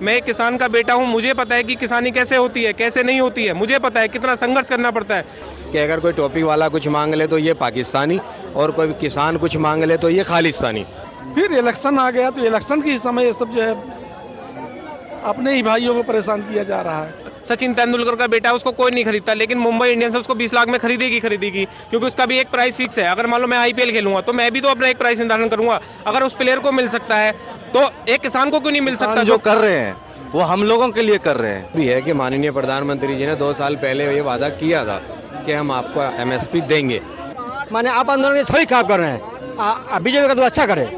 मैं एक किसान का बेटा हूँ, मुझे पता है कि किसानी कैसे होती है, कैसे नहीं होती है, मुझे पता है कितना संघर्ष करना पड़ता है। कि अगर कोई टोपी वाला कुछ मांग ले तो ये पाकिस्तानी, और कोई किसान कुछ मांग ले तो ये खालिस्तानी। फिर इलेक्शन आ गया तो इलेक्शन के समय ये सब जो है अपने ही भाइयों को परेशान किया जा रहा है। सचिन तेंदुलकर का बेटा है, उसको कोई नहीं खरीदता, लेकिन मुंबई इंडियंस उसको 20 लाख में खरीदेगी क्योंकि उसका भी एक प्राइस फिक्स है। अगर मान लो मैं आईपीएल खेलूंगा तो मैं भी तो अपना एक प्राइस निर्धारण करूंगा। अगर उस प्लेयर को मिल सकता है तो एक किसान को क्यों नहीं मिल सकता? जो कर रहे हैं वो हम लोगों के लिए कर रहे हैं। भी है कि माननीय प्रधानमंत्री जी ने 2 साल पहले ये वादा किया था कि हम आपको एमएसपी देंगे। माने आप आंदोलन के सभी काम कर रहे हैं, बीजेपी का तो अच्छा करे।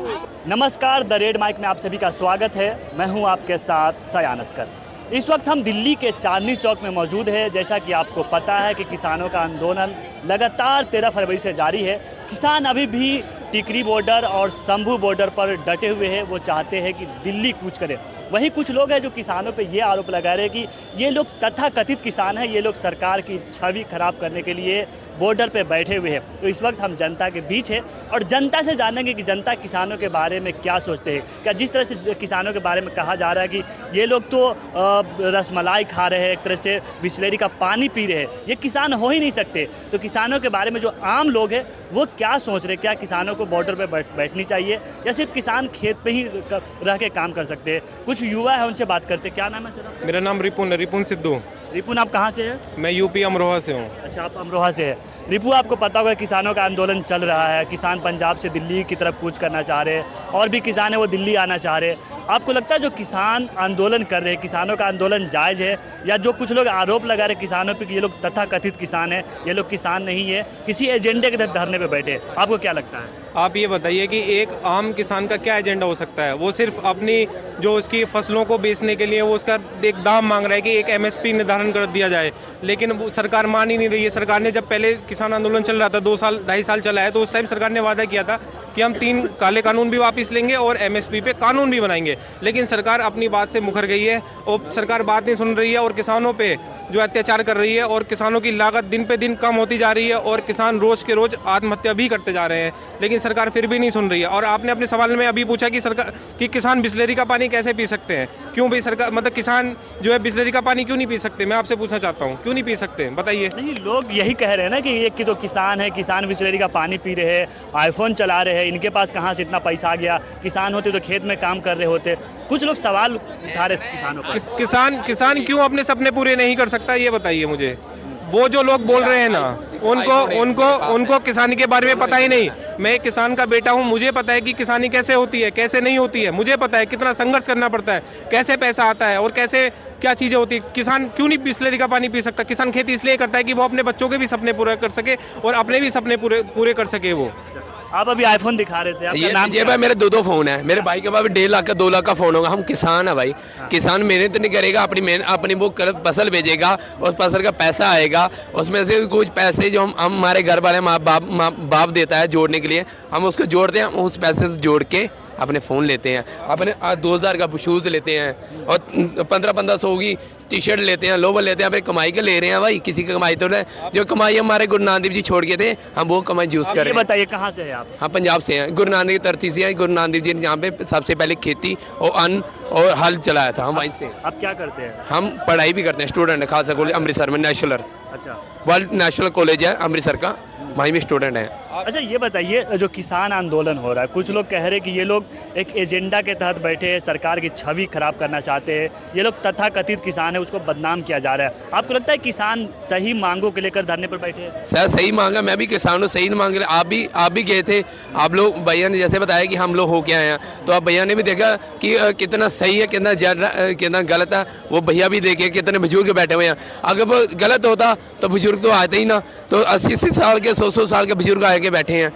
नमस्कार, द रेड माइक में आप सभी का स्वागत है। मैं हूं आपके साथ सयान अस्कर। इस वक्त हम दिल्ली के चांदनी चौक में मौजूद है। जैसा कि आपको पता है कि किसानों का आंदोलन लगातार 13 फरवरी से जारी है। किसान अभी भी टिकरी बॉर्डर और शंभू बॉर्डर पर डटे हुए हैं। वो चाहते हैं कि दिल्ली कूच करे। वहीं कुछ लोग हैं जो किसानों पे ये आरोप लगा रहे हैं कि ये लोग तथाकथित किसान हैं, ये लोग सरकार की छवि खराब करने के लिए बॉर्डर पे बैठे हुए हैं। तो इस वक्त हम जनता के बीच है और जनता से जानेंगे कि जनता किसानों के बारे में क्या सोचते हैं। क्या जिस तरह से किसानों के बारे में कहा जा रहा है कि ये लोग तो रसमलाई खा रहे हैं, एक तरह से बिस्लेरी का पानी पी रहे हैं, ये किसान हो ही नहीं सकते। तो किसानों के बारे में जो आम लोग हैं वो क्या सोच रहे हैं? क्या किसानों को बॉर्डर पर बैठनी चाहिए या सिर्फ किसान खेत पे ही रह के काम कर सकते हैं? कुछ युवा है, उनसे बात करते हैं। क्या नाम है सर? मेरा नाम रिपुन सिद्धू। रिपुन, आप कहाँ से हैं? मैं यूपी अमरोहा से हूँ। अच्छा, आप अमरोहा से है। रिपु, आपको पता होगा किसानों का आंदोलन चल रहा है। किसान पंजाब से दिल्ली की तरफ कूच करना चाह रहे हैं और भी किसान है वो दिल्ली आना चाह रहे हैं। आपको लगता है जो किसान आंदोलन कर रहे हैं, किसानों का आंदोलन जायज़ है, या जो कुछ लोग आरोप लगा रहे हैं किसानों पर कि ये लोग तथाकथित किसान हैं, ये लोग किसान नहीं है, किसी एजेंडे के तहत धरने पर बैठे, आपको क्या लगता है? आप ये बताइए कि एक आम किसान का क्या एजेंडा हो सकता है? वो सिर्फ अपनी जो उसकी फसलों को बेचने के लिए वो उसका एक दाम मांग रहा है कि एक एमएसपी निर्धारण कर दिया जाए, लेकिन वो सरकार मान ही नहीं रही है। सरकार ने जब पहले किसान आंदोलन चल रहा था, 2-2.5 साल चला है, तो उस टाइम सरकार ने वादा किया था कि हम 3 काले कानून भी वापस लेंगे और एमएसपी पे कानून भी बनाएंगे। लेकिन सरकार अपनी बात से मुकर गई है और सरकार बात नहीं सुन रही है और किसानों पे जो अत्याचार कर रही है और किसानों की लागत दिन पे दिन कम होती जा रही है और किसान रोज के रोज आत्महत्या भी करते जा रहे हैं, लेकिन सरकार फिर भी नहीं सुन रही है। और आपने अपने सवाल में अभी पूछा कि सरकार कि किसान बिस्लेरी का पानी कैसे पी सकते हैं? क्यों भाई सरकार, मतलब किसान जो है बिस्लेरी का पानी क्यों नहीं पी सकते? मैं आपसे पूछना चाहता हूँ, क्यों नहीं पी सकते बताइए? नहीं, लोग यही कह रहे हैं ना कि एक की तो किसान है, किसान बिस्लेरी का पानी पी रहे हैं, आईफोन चला रहे हैं, इनके पास कहाँ से इतना पैसा आ गया? किसान होते तो खेत में काम कर रहे होते। कुछ लोग सवाल उठा रहे किसानों पर। किसान क्यों अपने सपने पूरे नहीं कर सकता, ये बताइए मुझे। वो जो लोग बोल रहे हैं ना, उनको किसानी के बारे में पता ही नहीं। मैं एक किसान का बेटा हूँ, मुझे पता है कि किसानी कैसे होती है, कैसे नहीं होती है, मुझे पता है कितना संघर्ष करना पड़ता है, कैसे पैसा आता है और कैसे क्या चीज़ें होती है। किसान क्यों नहीं बिस्लेरी का पानी पी सकता? किसान खेती इसलिए करता है कि वो अपने बच्चों के भी सपने पूरे कर सके और अपने भी सपने पूरे कर सके। वो आप अभी आईफोन दिखा रहे थे, आपका नाम ये भाई मेरे 2 फोन है। मेरे भाई के पास 1.5 लाख का 2 लाख का फोन होगा। हम किसान है भाई। किसान मेहनत नहीं करेगा, अपनी वो फसल बेचेगा, उस फसल का पैसा आएगा, उसमें से कुछ पैसे जो हम हमारे घर वाले माँ बाप देता है जोड़ने के लिए, हम उसको जोड़ते हैं। उस पैसे से जोड़ के अपने फ़ोन लेते हैं, अपने 2000 का शूज़ लेते हैं और 1500 की टी शर्ट लेते हैं, लोवर लेते हैं। भाई कमाई के ले रहे हैं भाई, किसी की कमाई तो नहीं। जो कमाई हमारे गुरु नानक देव जी छोड़ के थे, हम वो कमाई यूज़ कर रहे हैं। बताइए कहाँ से है आप? हाँ, पंजाब से हैं। गुरु नानक की धरती से हैं। गुरु नानक देव जी ने यहाँ पे सबसे पहले खेती और अन्न और हल चलाया था। हम वहीं से। आप क्या करते हैं? हम पढ़ाई भी करते हैं, स्टूडेंट है खालसा कॉलेज अमृतसर में, नेशनल अच्छा वर्ल्ड नेशनल कॉलेज है अमृतसर का, वहीं में स्टूडेंट हैं। अच्छा, ये बताइए, जो किसान आंदोलन हो रहा है, कुछ लोग कह रहे हैं कि ये लोग एक एजेंडा के तहत बैठे हैं, सरकार की छवि खराब करना चाहते हैं, ये लोग तथाकथित किसान है, उसको बदनाम किया जा रहा है। आपको लगता है किसान सही मांगों को लेकर धरने पर बैठे हैं? सर सही मांगा, मैं भी किसान हूँ, सही मांग रहे। आप भी गए थे, आप लोग भैया ने जैसे बताया कि हम लोग होके आए हैं, तो आप भैया ने भी देखा कि कितना सही है, कितना गलत है। वो भैया भी देखे कितने बुजुर्ग बैठे हुए हैं। अगर वो गलत होता तो बुजुर्ग तो आते ही ना, तो 80 साल के 100 साल के बुजुर्ग आके बैठे हैं।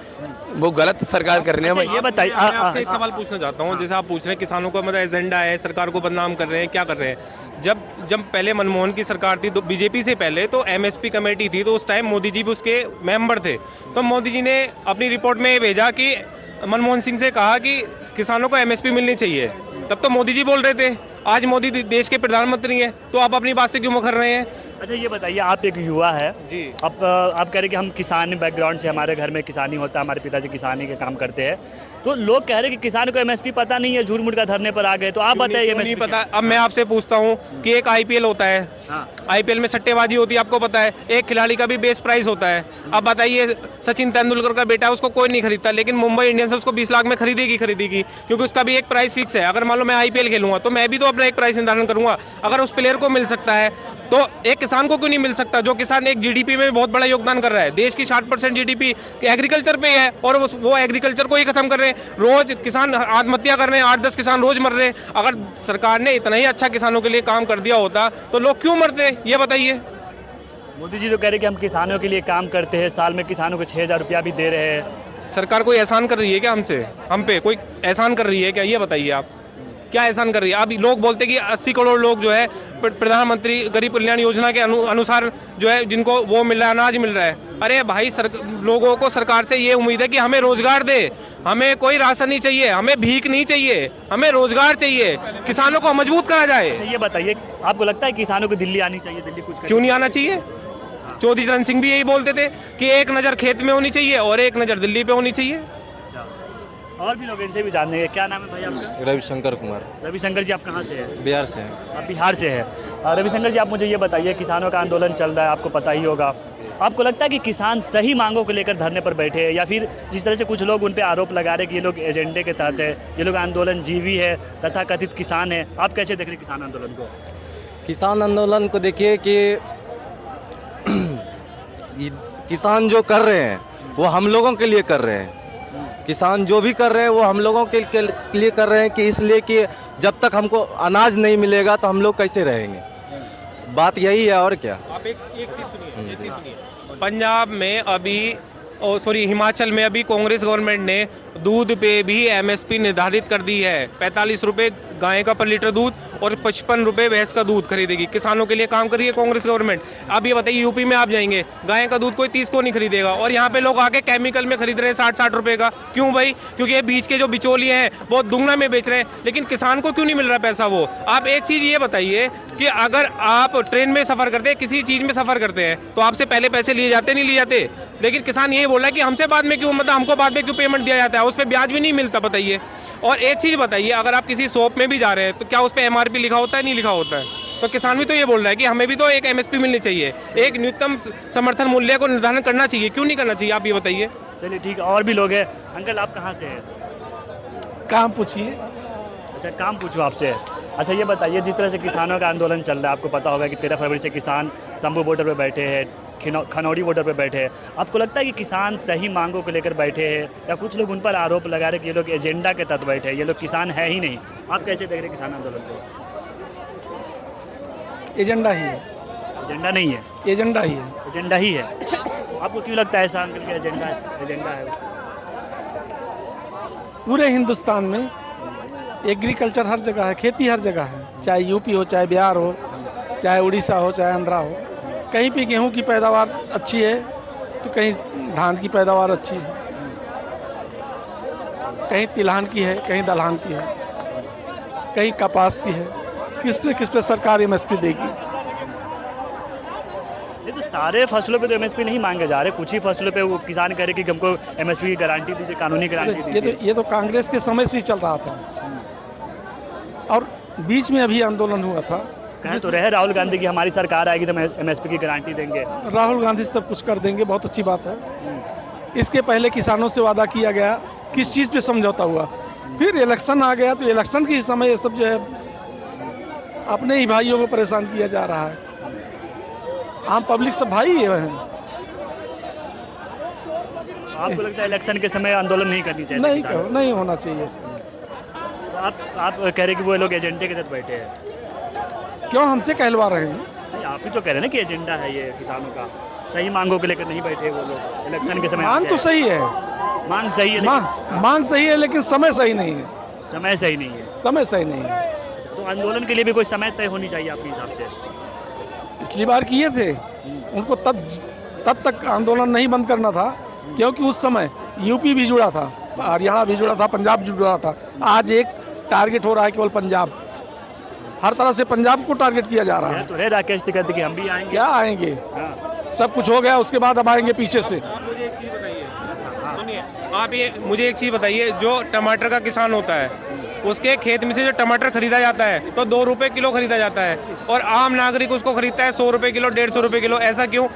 वो गलत सरकार कर रहे हैं। ये बताइए, आपसे एक सवाल पूछना चाहता हूँ। जैसे आप पूछ रहे हैं किसानों का मतलब एजेंडा है, सरकार को बदनाम कर रहे हैं, क्या कर रहे हैं? जब पहले मनमोहन की सरकार थी, तो बीजेपी से पहले तो एमएसपी कमेटी थी, तो उस टाइम मोदी जी भी उसके मेंबर थे। तो मोदी जी ने अपनी रिपोर्ट में भेजा कि मनमोहन सिंह से कहा कि किसानों को एमएसपी मिलनी चाहिए। तब तो मोदी जी बोल रहे थे, आज मोदी देश के प्रधानमंत्री हैं, तो आप अपनी बात से क्यों मुकर रहे हैं? अच्छा, ये बताइए, आप एक युवा है जी। आप कह रहे हैं कि हम किसान बैकग्राउंड से, हमारे घर में किसानी होता है, हमारे पिताजी किसानी के काम करते हैं। तो लोग कह रहे हैं कि किसान को एमएसपी पता नहीं है, झूठ मूठ का धरने पर आ गए। तो आप बताइए नहीं पता। अब मैं आपसे पूछता हूँ कि एक आईपीएल होता है, आईपीएल में सट्टेबाजी होती है, आपको पता है। एक खिलाड़ी का भी बेस प्राइस होता है। अब बताइए, सचिन तेंदुलकर का बेटा है, उसको कोई नहीं खरीदता, लेकिन मुंबई इंडियंस उसको 20 लाख में खरीदेगी क्योंकि उसका भी एक प्राइस फिक्स है। अगर मान लो मैं आईपीएल खेलूंगा तो मैं भी तो अपना एक प्राइस निर्धारण करूंगा। अगर उस प्लेयर को मिल सकता है तो एक किसान को क्यों नहीं मिल सकता? जो किसान एक जीडीपी में बहुत बड़ा योगदान कर रहा है, देश की 60% जीडीपी एग्रीकल्चर पे है, और वो एग्रीकल्चर को ही खत्म कर रहे हैं। रोज किसान आत्महत्या कर रहे हैं, 8-10 किसान रोज मर रहे हैं। अगर सरकार ने इतना ही अच्छा किसानों के लिए काम कर दिया होता तो लोग क्यों मरते, ये बताइए। मोदी जी तो कह रहे हैं कि हम किसानों के लिए काम करते हैं, साल में किसानों को 6,000 रुपया भी दे रहे हैं। सरकार कोई एहसान कर रही है क्या हमसे? हम पे कोई एहसान कर रही है क्या, ये बताइए आप। क्या एहसान कर रही है? अभी लोग बोलते कि 80 करोड़ लोग जो है प्रधानमंत्री गरीब कल्याण योजना के अनुसार जो है जिनको वो मिल रहा है, अनाज मिल रहा है। अरे भाई, लोगों को सरकार से ये उम्मीद है कि हमें रोजगार दे, हमें कोई राशन नहीं चाहिए, हमें भीख नहीं चाहिए, हमें रोजगार चाहिए, किसानों को मजबूत करा जाए। अच्छा ये बताइए, आपको लगता है किसानों को दिल्ली आनी चाहिए? दिल्ली कुछ क्यों नहीं आना चाहिए? चौधरी चरण सिंह भी यही बोलते थे कि एक नज़र खेत में होनी चाहिए और एक नज़र दिल्ली पे होनी चाहिए। और भी लोग इनसे भी जानने हैं। क्या नाम है भाई आपका? रविशंकर कुमार। रविशंकर जी, आप कहाँ से हैं? बिहार से हैं। आप बिहार से हैं। रविशंकर जी, आप मुझे ये बताइए, किसानों का आंदोलन चल रहा है, आपको पता ही होगा। आपको लगता है कि किसान सही मांगों को लेकर धरने पर बैठे हैं, या फिर जिस तरह से कुछ लोग उन पर आरोप लगा रहे हैं कि ये लोग एजेंडे के तहत है, ये लोग आंदोलन जीवी है, तथा कथित किसान है? आप कैसे देख रहे हैं किसान आंदोलन को? किसान आंदोलन को देखिए कि किसान जो कर रहे हैं वो हम लोगों के लिए कर रहे हैं। किसान जो भी कर रहे हैं वो हम लोगों के लिए कर रहे हैं, कि इसलिए कि जब तक हमको अनाज नहीं मिलेगा तो हम लोग कैसे रहेंगे। बात यही है, और क्या। आप एक चीज सुनिए। पंजाब में अभी हिमाचल में अभी कांग्रेस गवर्नमेंट ने दूध पे भी एमएसपी निर्धारित कर दी है। 45 रुपये गाय का पर लीटर दूध और 55 रुपये भैंस का दूध खरीदेगी। किसानों के लिए काम कर रही है कांग्रेस गवर्नमेंट। अब ये बताइए, यूपी में आप जाएंगे, गाय का दूध कोई 30 को नहीं खरीदेगा, और यहाँ पे लोग आके केमिकल में खरीद रहे हैं 60-60 रुपये का। क्यों भाई? क्योंकि ये बीच के जो बिचौलिए हैं वो दुगना में बेच रहे हैं, लेकिन किसान को क्यों नहीं मिल रहा पैसा वो? आप एक चीज़ ये बताइए कि अगर आप ट्रेन में सफ़र करते हैं, किसी चीज़ में सफ़र करते हैं, तो आपसे पहले पैसे लिए जाते नहीं लिए जाते? लेकिन किसान यही बोल रहा है कि हमसे बाद में क्यों, मतलब हमको बाद में क्यों पेमेंट दिया जाता है, उस पर ब्याज भी नहीं मिलता, बताइए। और एक चीज़ बताइए, अगर आप किसी शॉप में भी जा रहे हैं तो क्या उस पर एमआरपी लिखा होता है? नहीं लिखा होता है। तो किसान भी तो ये बोल रहा है कि हमें भी तो एक एमएसपी मिलनी चाहिए, एक न्यूनतम समर्थन मूल्य को निर्धारण करना चाहिए। क्यों नहीं करना चाहिए, आप ये बताइए। चलिए ठीक है, और भी लोग हैं। अंकल, आप कहाँ से हैं? काम पूछिए। अच्छा, काम पूछो आपसे। अच्छा ये बताइए, जिस तरह से किसानों का आंदोलन चल रहा है, आपको पता होगा कि 13 फरवरी से किसान शंभू बॉर्डर पर बैठे हैं, खनौरी बॉर्डर पर बैठे हैं। आपको लगता है कि किसान सही मांगों को लेकर बैठे हैं, या कुछ लोग उन पर आरोप लगा रहे हैं कि ये लोग एजेंडा के तहत बैठे हैं, ये लोग किसान है ही नहीं? आप कैसे देख रहे हैं किसान आंदोलन को? एजेंडा ही है। एजेंडा नहीं है? एजेंडा ही है। एजेंडा ही है। आपको क्यों लगता है ऐसा अंकल कि एजेंडा है? पूरे हिंदुस्तान में एग्रीकल्चर हर जगह है, खेती हर जगह है, चाहे यूपी हो, चाहे बिहार हो, चाहे उड़ीसा हो, चाहे आंध्रा हो। कहीं भी गेहूं की पैदावार अच्छी है तो कहीं धान की पैदावार अच्छी है, कहीं तिलहन की है, कहीं दलहन की है, कहीं कपास की है। किस पे सरकार एमएसपी देगी? ये तो सारे फसलों पे तो एमएसपी नहीं मांगे जा रहे, कुछ ही फसलों पे वो किसान कह रहे कि हमको एमएसपी की गारंटी दीजिए, कानूनी गारंटी दीजिए। ये तो कांग्रेस के समय से ही चल रहा था, और बीच में अभी आंदोलन हुआ था। कह तो रहे राहुल गांधी की हमारी सरकार आएगी तो एमएसपी की गारंटी देंगे। राहुल गांधी सब कुछ कर देंगे, बहुत अच्छी बात है। इसके पहले किसानों से वादा किया गया, किस चीज़ पे समझौता हुआ? फिर इलेक्शन आ गया तो इलेक्शन के समय ये सब जो है अपने ही भाइयों को परेशान किया जा रहा है। आम पब्लिक सब भाई हैं। आपको लगता है इलेक्शन के समय आंदोलन नहीं करनी चाहिए? नहीं होना चाहिए। आप कह रहे कि वो लोग एजेंडे के तहत बैठे हैं, क्यों हमसे कहलवा रहे हैं? नहीं, आप ही तो कह रहे हैं ना कि एजेंडा है ये किसानों का, सही मांगों को लेकर नहीं बैठे वो लोग इलेक्शन के समय। मांग तो सही है, मांग सही है, मांग सही है, लेकिन समय सही नहीं है। समय सही नहीं है? समय सही नहीं है। तो आंदोलन के लिए भी कोई समय तय होनी चाहिए आपके हिसाब से? पिछली बार किए थे, उनको तब तक आंदोलन नहीं बंद करना था, क्योंकि उस समय यूपी भी जुड़ा था, हरियाणा भी जुड़ा था, पंजाब भी जुड़ा था। आज एक टारगेट हो रहा है केवल पंजाब, हर तरह से पंजाब को टारगेट किया जा रहा है। तो है राकेश टिकैत कि हम भी आएंगे? क्या आएंगे? हाँ। सब कुछ हो गया, उसके बाद अब आएंगे पीछे से। आप मुझे एक चीज़ बताइए, सुनिए, आप ये मुझे एक चीज़ बताइए, जो टमाटर का किसान होता है उसके खेत में से जो टमाटर खरीदा जाता है तो 2 रुपए किलो खरीदा जाता है, और आम नागरिक उसको खरीदता है 100 रुपए किलो, 150 रुपए किलो। ऐसा क्यों?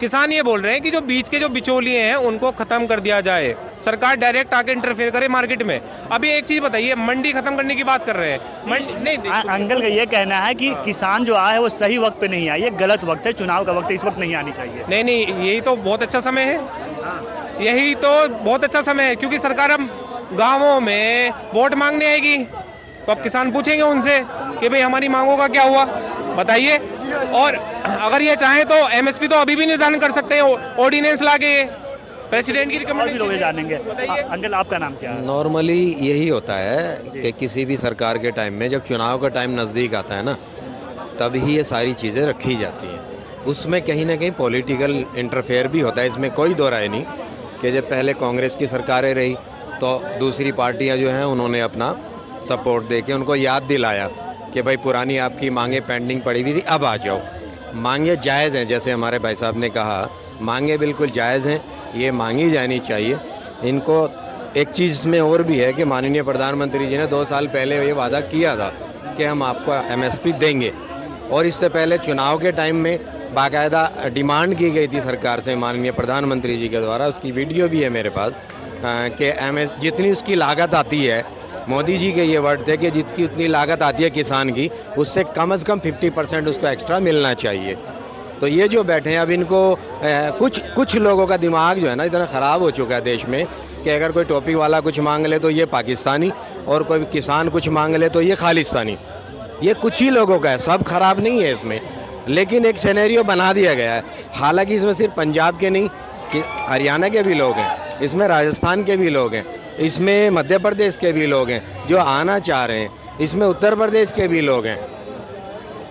किसान ये बोल रहे हैं कि जो बीच के जो बिचौलिए हैं उनको खत्म कर दिया जाए, सरकार डायरेक्ट आके इंटरफेयर करे मार्केट में। अभी एक चीज़ बताइए, मंडी खत्म करने की बात कर रहे हैं, मंडी नहीं अंकल का ये कहना है कि किसान जो आया है वो सही वक्त पे नहीं आया, ये गलत वक्त है, चुनाव का वक्त है, इस वक्त नहीं आनी चाहिए। नहीं नहीं, यही तो बहुत अच्छा समय है, यही तो बहुत अच्छा समय है, क्योंकि सरकार अब गाँवों में वोट मांगने आएगी तो अब किसान पूछेंगे उनसे कि भाई हमारी मांगों का क्या हुआ, बताइए। और अगर ये चाहें तो एमएसपी तो अभी भी निर्धारण कर सकते हैं, ऑर्डिनेंस लाके, प्रेसिडेंट की और भी लोग रिकमेंडेशन जानेंगे। बताइए। अंकल आपका नाम क्या है? नॉर्मली यही होता है कि किसी भी सरकार के टाइम में जब चुनाव का टाइम नज़दीक आता है ना, तभी ये सारी चीज़ें रखी जाती हैं। उसमें कहीं ना कहीं पॉलिटिकल इंटरफेयर भी होता है, इसमें कोई दो राय नहीं कि जब पहले कांग्रेस की सरकारें रही तो दूसरी पार्टियां जो हैं उन्होंने अपना सपोर्ट दे के उनको याद दिलाया कि भाई पुरानी आपकी मांगे पेंडिंग पड़ी हुई थी, अब आ जाओ। मांगे जायज़ हैं, जैसे हमारे भाई साहब ने कहा, मांगे बिल्कुल जायज़ हैं, ये मांगी जानी चाहिए। इनको एक चीज़ में और भी है कि माननीय प्रधानमंत्री जी ने 2 साल पहले ये वादा किया था कि हम आपको एमएसपी देंगे, और इससे पहले चुनाव के टाइम में बाकायदा डिमांड की गई थी सरकार से माननीय प्रधानमंत्री जी के द्वारा, उसकी वीडियो भी है मेरे पास, कि जितनी उसकी लागत आती है, मोदी जी के ये वर्ड थे कि जितनी उतनी लागत आती है किसान की, उससे कम से कम 50% उसको एक्स्ट्रा मिलना चाहिए। तो ये जो बैठे हैं अब इनको कुछ लोगों का दिमाग जो है ना इतना ख़राब हो चुका है देश में कि अगर कोई टोपी वाला कुछ मांग ले तो ये पाकिस्तानी, और कोई किसान कुछ मांग ले तो ये खालिस्तानी। ये कुछ ही लोगों का है, सब खराब नहीं है इसमें, लेकिन एक सिनेरियो बना दिया गया है। हालांकि इसमें सिर्फ पंजाब के नहीं कि हरियाणा के भी लोग हैं, इसमें राजस्थान के भी लोग हैं, इसमें मध्य प्रदेश के भी लोग हैं जो आना चाह रहे हैं, इसमें उत्तर प्रदेश के भी लोग हैं,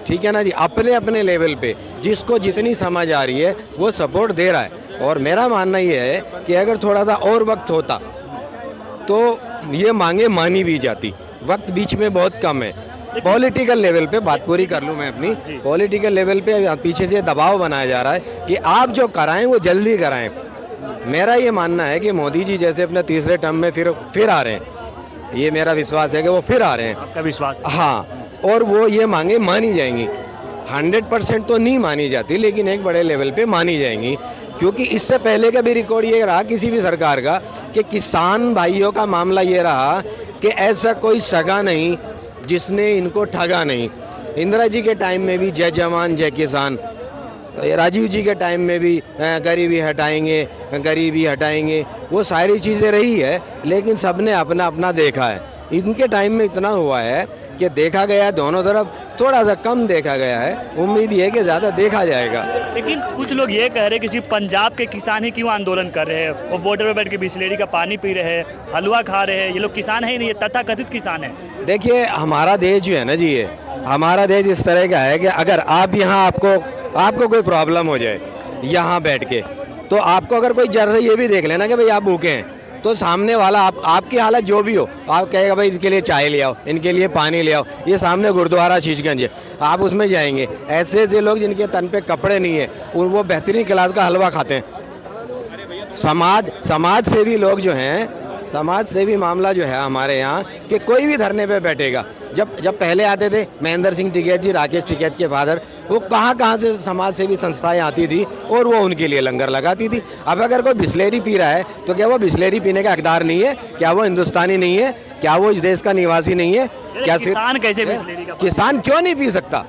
ठीक है ना जी। अपने अपने लेवल पे जिसको जितनी समझ आ रही है वो सपोर्ट दे रहा है। और मेरा मानना ये है कि अगर थोड़ा सा और वक्त होता तो ये मांगे मानी भी जाती, वक्त बीच में बहुत कम है। पॉलिटिकल लेवल पे बात पूरी कर लूँ मैं अपनी, पॉलिटिकल लेवल पे पीछे से दबाव बनाया जा रहा है कि आप जो कराएं वो जल्दी कराएं। मेरा ये मानना है कि मोदी जी जैसे अपने तीसरे टर्म में फिर आ रहे हैं, ये मेरा विश्वास है कि वो फिर आ रहे हैं। आपका विश्वास है? हाँ, और वो ये मांगे मानी जाएंगी, 100% तो नहीं मानी जाती लेकिन एक बड़े लेवल पे मानी जाएंगी, क्योंकि इससे पहले का भी रिकॉर्ड ये रहा किसी भी सरकार का कि किसान भाइयों का मामला ये रहा कि ऐसा कोई सगा नहीं जिसने इनको ठगा नहीं। इंदिरा जी के टाइम में भी जय जवान जय किसान, राजीव जी के टाइम में भी गरीबी हटाएंगे, वो सारी चीज़ें रही है, लेकिन सबने अपना अपना देखा है। इनके टाइम में इतना हुआ है कि देखा गया है दोनों तरफ, थोड़ा सा कम देखा गया है, उम्मीद ये है कि ज़्यादा देखा जाएगा। लेकिन कुछ लोग ये कह रहे हैं कि सिर्फ पंजाब के किसान ही क्यों आंदोलन कर रहे हैं, वो बॉर्डर पर बैठ के बिस्लेरी का पानी पी रहे हैं, हलवा खा रहे हैं, ये लोग किसान है ही नहीं, ये तथाकथित किसान है। देखिए हमारा देश जो है ना जी, ये हमारा देश इस तरह का है कि अगर आप यहाँ आपको कोई प्रॉब्लम हो जाए यहाँ बैठ के, तो आपको अगर कोई जरा ये भी देख लेना कि भाई आप भूखे हैं, तो सामने वाला आपकी हालत जो भी हो, आप कहेगा भाई इसके लिए चाय ले आओ, इनके लिए पानी ले आओ। ये सामने गुरुद्वारा शीशगंज है, आप उसमें जाएंगे, ऐसे ऐसे लोग जिनके तन पे कपड़े नहीं है वो बेहतरीन क्लास का हलवा खाते हैं। समाज सेवी लोग जो हैं, समाज सेवी मामला जो है हमारे यहाँ कि कोई भी धरने पे बैठेगा। जब पहले आते थे महेंद्र सिंह टिकैत जी, राकेश टिकैत के फादर, वो कहाँ से समाज सेवी संस्थाएं आती थी और वो उनके लिए लंगर लगाती थी। अब अगर कोई बिस्लेरी पी रहा है तो क्या वो बिस्लेरी पीने का हकदार नहीं है? क्या वो हिंदुस्तानी नहीं है? क्या वो इस देश का निवासी नहीं है? क्या किसान कैसे बिस्लेरी का? किसान क्यों नहीं पी सकता?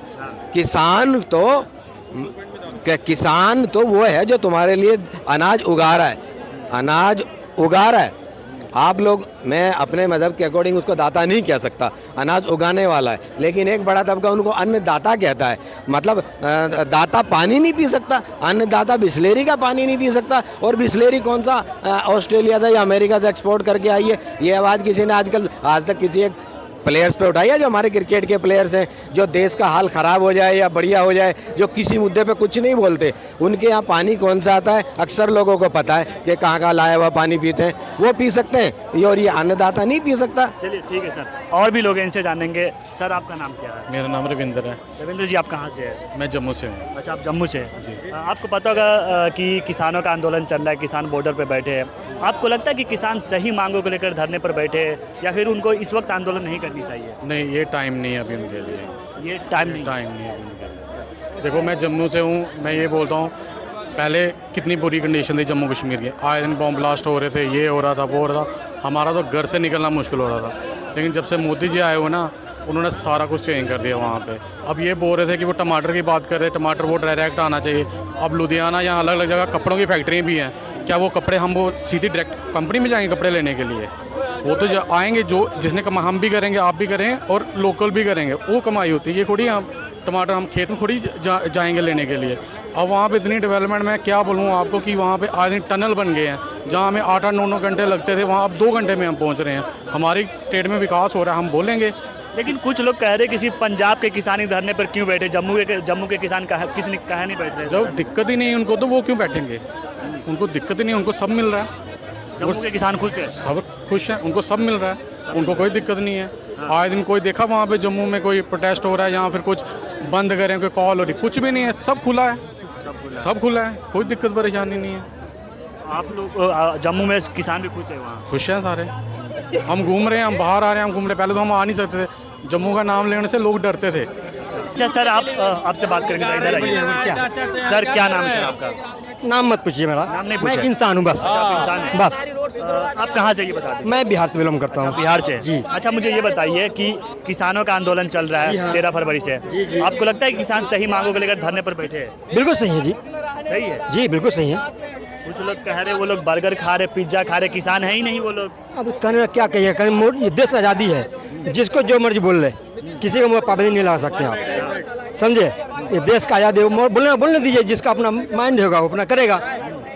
किसान तो वो है जो तुम्हारे लिए अनाज उगा रहा है। आप लोग, मैं अपने मज़हब के अकॉर्डिंग उसको दाता नहीं कह सकता, अनाज उगाने वाला है, लेकिन एक बड़ा तबका उनको अन्नदाता कहता है। मतलब दाता पानी नहीं पी सकता, अन्नदाता बिस्लेरी का पानी नहीं पी सकता। और बिस्लेरी कौन सा ऑस्ट्रेलिया से या अमेरिका से एक्सपोर्ट करके आई है? ये आवाज़ किसी ने आज तक किसी एक प्लेयर्स पे उठाई है? जो हमारे क्रिकेट के प्लेयर्स हैं, जो देश का हाल ख़राब हो जाए या बढ़िया हो जाए, जो किसी मुद्दे पे कुछ नहीं बोलते, उनके यहाँ पानी कौन सा आता है अक्सर लोगों को पता है कि कहाँ लाया हुआ पानी पीते हैं, वो पी सकते हैं, और ये अन्नदाता नहीं पी सकता। चलिए ठीक है सर। और भी लोग हैं, इनसे जानेंगे। सर आपका नाम क्या है? मेरा नाम रविंद्र है, रविंद्र जी, आप कहाँ से हैं? मैं जम्मू से हूँ। अच्छा, आप जम्मू से जी। हैं। आपको पता होगा कि किसानों का आंदोलन चल रहा है, किसान बॉर्डर पर बैठे हैं। आपको लगता है कि किसान सही मांगों को लेकर धरने पर बैठे हैं या फिर उनको इस वक्त आंदोलन नहीं करनी चाहिए? नहीं, ये टाइम नहीं है अभी उनके लिए, ये टाइम नहीं। टाइम नहीं है अभी उनके लिए। देखो, मैं जम्मू से हूँ, मैं ये बोलता हूँ, पहले कितनी बुरी कंडीशन थी जम्मू कश्मीर की, आए दिन बॉम्ब ब्लास्ट हो रहे थे, ये हो रहा था, वो हो रहा था, हमारा तो घर से निकलना मुश्किल हो रहा था। लेकिन जब से मोदी जी आए हुए ना, उन्होंने सारा कुछ चेंज कर दिया वहाँ पे। अब ये बोल रहे थे कि वो टमाटर की बात कर रहे हैं, टमाटर वो डायरेक्ट आना चाहिए। अब लुधियाना या अलग अलग जगह कपड़ों की फैक्ट्रियाँ भी हैं, क्या वो कपड़े हम वो सीधी डायरेक्ट कंपनी में जाएंगे कपड़े लेने के लिए? वो तो आएंगे, जो जिसने कमा, हम भी करेंगे, आप भी करेंगे और लोकल भी करेंगे, वो कमाई होती है। ये थोड़ी हम टमाटर हम खेत में थोड़ी जाएंगे लेने के लिए। अब वहाँ पे इतनी डेवलपमेंट, मैं क्या बोलूँ आपको कि वहाँ पे आज टनल बन गए हैं, जहाँ हमें 8-9 घंटे लगते थे, वहाँ अब 2 घंटे में हम पहुँच रहे हैं। हमारी स्टेट में विकास हो रहा है, हम बोलेंगे। लेकिन कुछ लोग कह रहे किसी पंजाब के किसानी धरने पर क्यों बैठे, जम्मू के किसान किसी ने कहा नहीं बैठ रहे? जब दिक्कत ही नहीं है उनको, तो वो क्यों बैठेंगे? उनको दिक्कत ही नहीं, उनको सब मिल रहा है, जम्मू के किसान खुश हैं? सब खुश हैं, उनको सब मिल रहा है, उनको कोई दिक्कत नहीं है। आए दिन कोई देखा वहाँ पे जम्मू में कोई प्रोटेस्ट हो रहा है या फिर कुछ बंद करें, कोई कॉल हो रही, कुछ भी नहीं है, सब खुला है, सब खुला है, कोई दिक्कत परेशानी नहीं है। आप लोग जम्मू में किसान भी खुश है? वहाँ खुश हैं सारे, हम घूम रहे हैं, हम बाहर आ रहे हैं, हम घूम रहे, पहले तो हम आ नहीं सकते थे, जम्मू का नाम लेने से लोग डरते थे। अच्छा सर, आपसे बात करेंगे सर, इधर आइए। सर क्या नाम है सर आपका? नाम मत पूछिए मेरा, नाम नहीं मैं पूछा। एक इंसान हूँ बस। आप इंसान हैं? बस आप कहाँ से ये बता दें? मैं बिहार से बिलोंग करता हूँ। बिहार से जी। अच्छा, मुझे ये बताइए कि किसानों का आंदोलन चल रहा है 13 फरवरी से, आपको लगता है कि किसान सही मांगों को लेकर धरने पर बैठे हैं? बिल्कुल सही है जी, सही है। जी बिल्कुल सही है। कुछ लोग कह रहे वो लोग बर्गर खा रहे, पिज्जा खा रहे, किसान है ही नहीं वो लोग। अब कहने क्या कहिए, ये देश आज़ादी है, जिसको जो मर्जी बोल ले, किसी को पाबंदी नहीं लगा सकते आप, समझे? ये देश का आज़ादी है, बोलने दीजिए, जिसका अपना माइंड होगा वो अपना करेगा।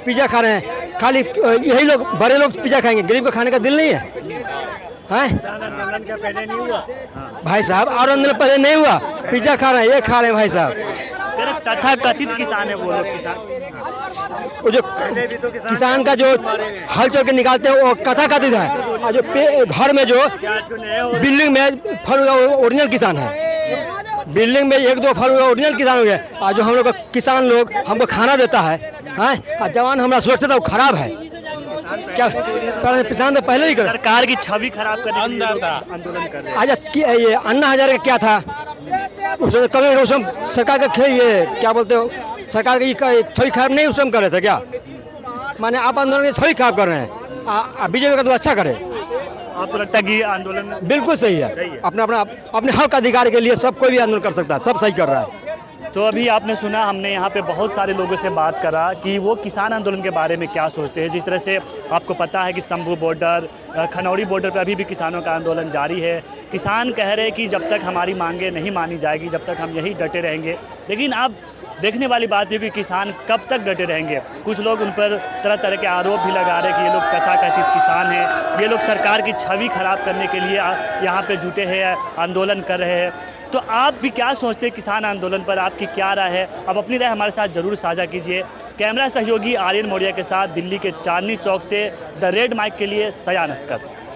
पिज्जा खा रहे हैं, खाली यही लोग, बड़े लोग पिज्जा खाएंगे, गरीब को खाने का दिल नहीं है, हैं? भाई साहब, और आंदोलन पहले नहीं हुआ, पिज्जा खा रहे हैं, ये खा रहे हैं भाई साहब। तथा कथित किसान है वो लोग, किसान वो जो किसान का जो हल चल के निकालते हैं वो कथा कथित है, और जो घर में जो बिल्डिंग में फल हुआ वो ओरिजिनल किसान है, बिल्डिंग में 1-2 फल हुआ ओरिजिनल किसान हो गया। और जो हम लोग का किसान लोग हमको खाना देता है, और जवान हमारा सुरक्षित है, वो खराब है क्या? किसान तो पहले ही कर, सरकार की छवि खराब करने के लिए लोग आंदोलन कर रहे हैं। आज ये अन्ना हजारे का क्या था, उसमें कभी उसमें सरकार का ये क्या बोलते हो, सरकार की छवि खराब नहीं उसमें कर रहे थे क्या? माने आप आंदोलन की छवि खराब कर रहे हैं, बीजेपी का तो अच्छा करे। आपको लगता है कि आंदोलन बिल्कुल सही है, अपने हक अधिकार के लिए सब कोई भी आंदोलन कर सकता है, सब सही कर रहा है। तो अभी आपने सुना, हमने यहाँ पे बहुत सारे लोगों से बात करा कि वो किसान आंदोलन के बारे में क्या सोचते हैं। जिस तरह से आपको पता है कि शंभू बॉर्डर, खनौरी बॉर्डर पर अभी भी किसानों का आंदोलन जारी है। किसान कह रहे हैं कि जब तक हमारी मांगें नहीं मानी जाएगी, जब तक हम यही डटे रहेंगे। लेकिन अब देखने वाली बात है कि किसान कब तक डटे रहेंगे। कुछ लोग उन पर तरह तरह के आरोप भी लगा रहे हैं कि ये लोग तथाकथित किसान हैं, ये लोग सरकार की छवि खराब करने के लिए यहाँ पे जुटे हैं, आंदोलन कर रहे हैं। तो आप भी क्या सोचते हैं किसान आंदोलन पर, आपकी क्या राय है? अब अपनी राय हमारे साथ जरूर साझा कीजिए। कैमरा सहयोगी आर्यन मौर्य के साथ दिल्ली के चांदनी चौक से द रेड माइक के लिए सयान अस्कर।